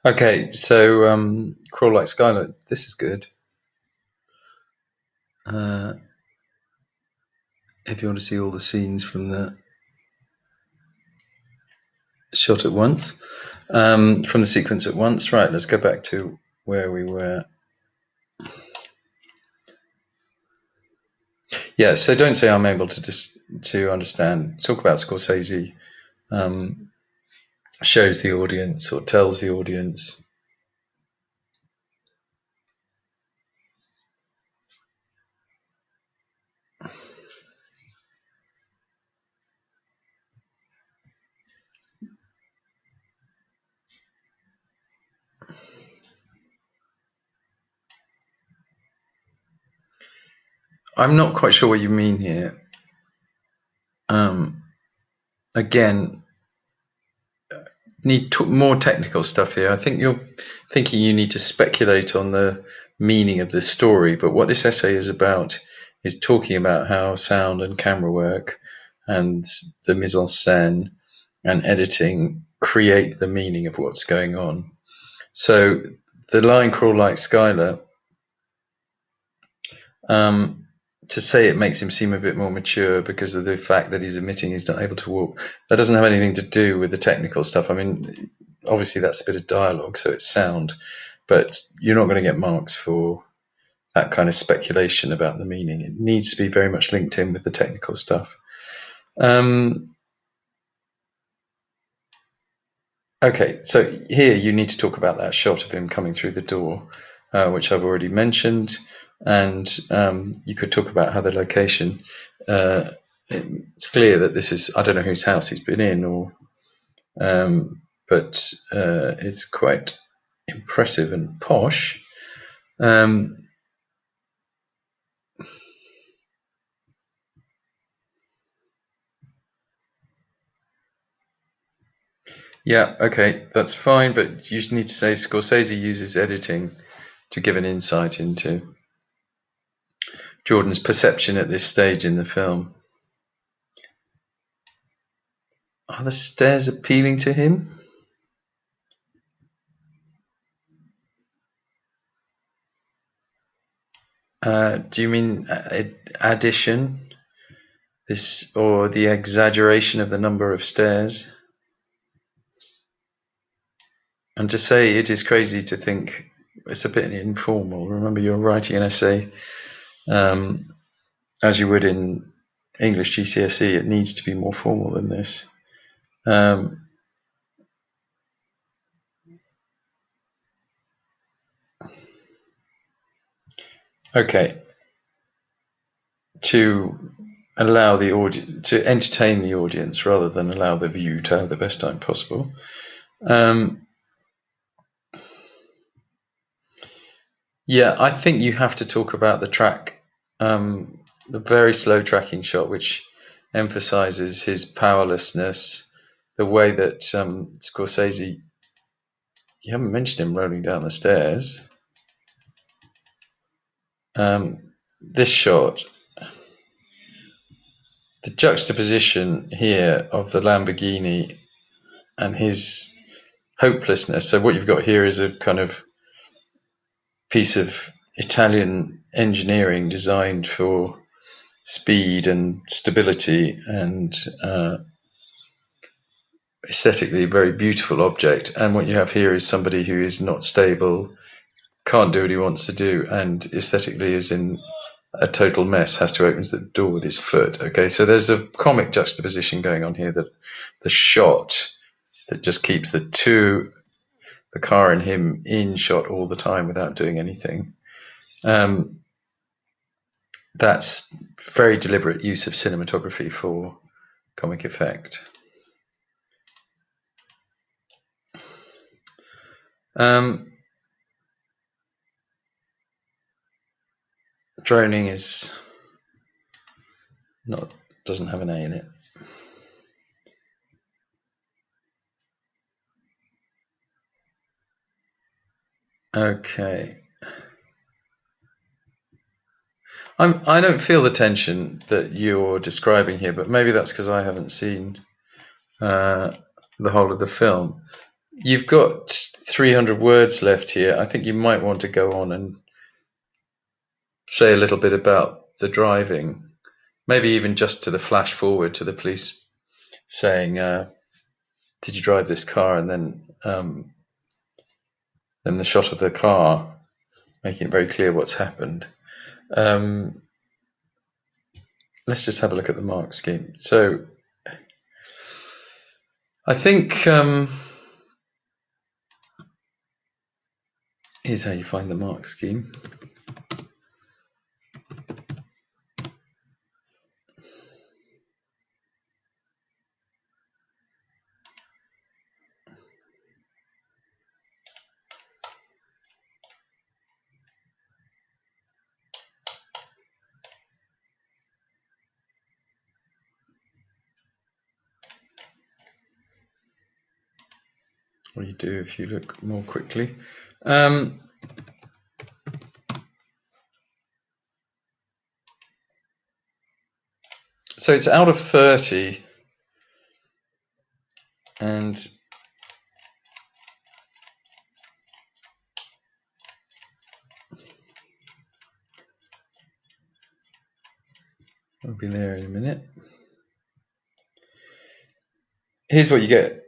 Okay, so Crawl Like Skylight. This is good. If you want to see all the scenes from the shot at once, from the sequence at once. Right, let's go back to where we were. Yeah, so don't say I'm able to understand. Talk about Scorsese shows the audience or tells the audience. I'm not quite sure what you mean here. Again, need more technical stuff here. I think you're thinking you need to speculate on the meaning of this story, but what this essay is about is talking about how sound and camera work and the mise en scène and editing create the meaning of what's going on. So the line "Crawl like Skylar," to say it makes him seem a bit more mature because of the fact that he's admitting he's not able to walk, that doesn't have anything to do with the technical stuff. I mean, obviously that's a bit of dialogue, so it's sound, but you're not going to get marks for that kind of speculation about the meaning. It needs to be very much linked in with the technical stuff. Okay, so here you need to talk about that shot of him coming through the door, which I've already mentioned, and you could talk about how the location. It's clear that this is, I don't know whose house he's been in, or but it's quite impressive and posh. Yeah, okay, that's fine, but you need to say Scorsese uses editing to give an insight into Jordan's perception at this stage in the film. Are the stairs appealing to him? Do you mean addition? This, or the exaggeration of the number of stairs? And to say it is crazy to think it's a bit informal. Remember, you're writing an essay, as you would in English GCSE. It needs to be more formal than this. Okay. To allow the audience, to entertain the audience rather than allow the view to have the best time possible. Yeah, I think you have to talk about the track, the very slow tracking shot, which emphasizes his powerlessness, the way that Scorsese, you haven't mentioned him rolling down the stairs. This shot, the juxtaposition here of the Lamborghini and his hopelessness. So what you've got here is a kind of piece of Italian engineering designed for speed and stability and aesthetically a very beautiful object. And what you have here is somebody who is not stable, can't do what he wants to do, and aesthetically is in a total mess, has to open the door with his foot. Okay, so there's a comic juxtaposition going on here, that the shot that just keeps the car and him in shot all the time without doing anything. That's very deliberate use of cinematography for comic effect. Droning is doesn't have an A in it. Okay. I don't feel the tension that you're describing here, but maybe that's because I haven't seen the whole of the film. you've got 300 words left here. I think you might want to go on and say a little bit about the driving, maybe even just to the flash forward to the police saying, did you drive this car? And then the shot of the car, making it very clear what's happened. Let's just have a look at the mark scheme. So I think here's how you find the mark scheme. What you do if you look more quickly. So it's out of 30, and I'll be there in a minute. Here's what you get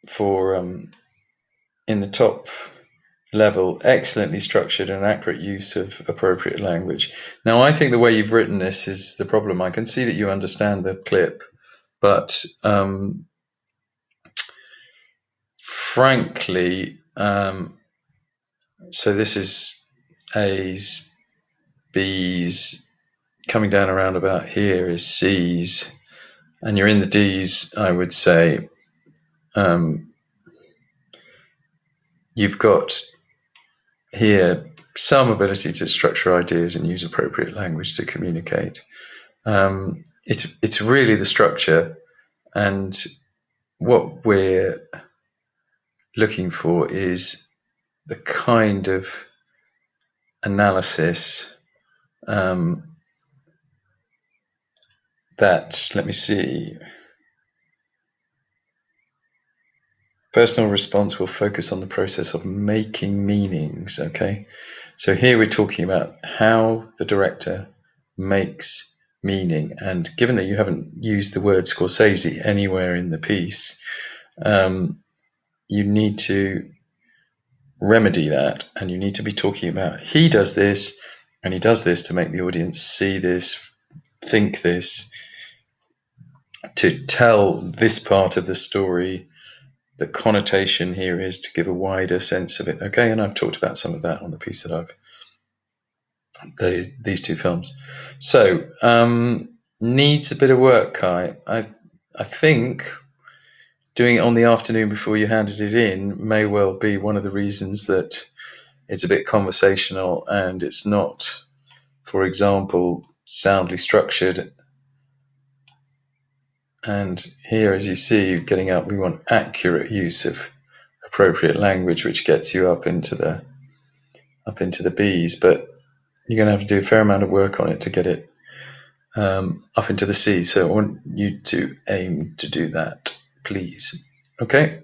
for in the top level: excellently structured and accurate use of appropriate language. Now, I think the way you've written this is the problem. I can see that you understand the clip, but frankly, so this is A's, B's, coming down around about here is C's, and you're in the D's, I would say. You've got here some ability to structure ideas and use appropriate language to communicate. It's really the structure, and what we're looking for is the kind of analysis that, let me see, personal response will focus on the process of making meanings. Okay, so here we're talking about how the director makes meaning, and given that you haven't used the word Scorsese anywhere in the piece, you need to remedy that, and you need to be talking about he does this and he does this to make the audience see this, think this, to tell this part of the story. The connotation here is to give a wider sense of it. Okay, and I've talked about some of that on the piece that these two films. So needs a bit of work, Kai. I think doing it on the afternoon before you handed it in may well be one of the reasons that it's a bit conversational and it's not, for example, soundly structured. And here, as you see, getting up, we want accurate use of appropriate language, which gets you up into the B's. But you're going to have to do a fair amount of work on it to get it up into the C. So I want you to aim to do that, please. Okay.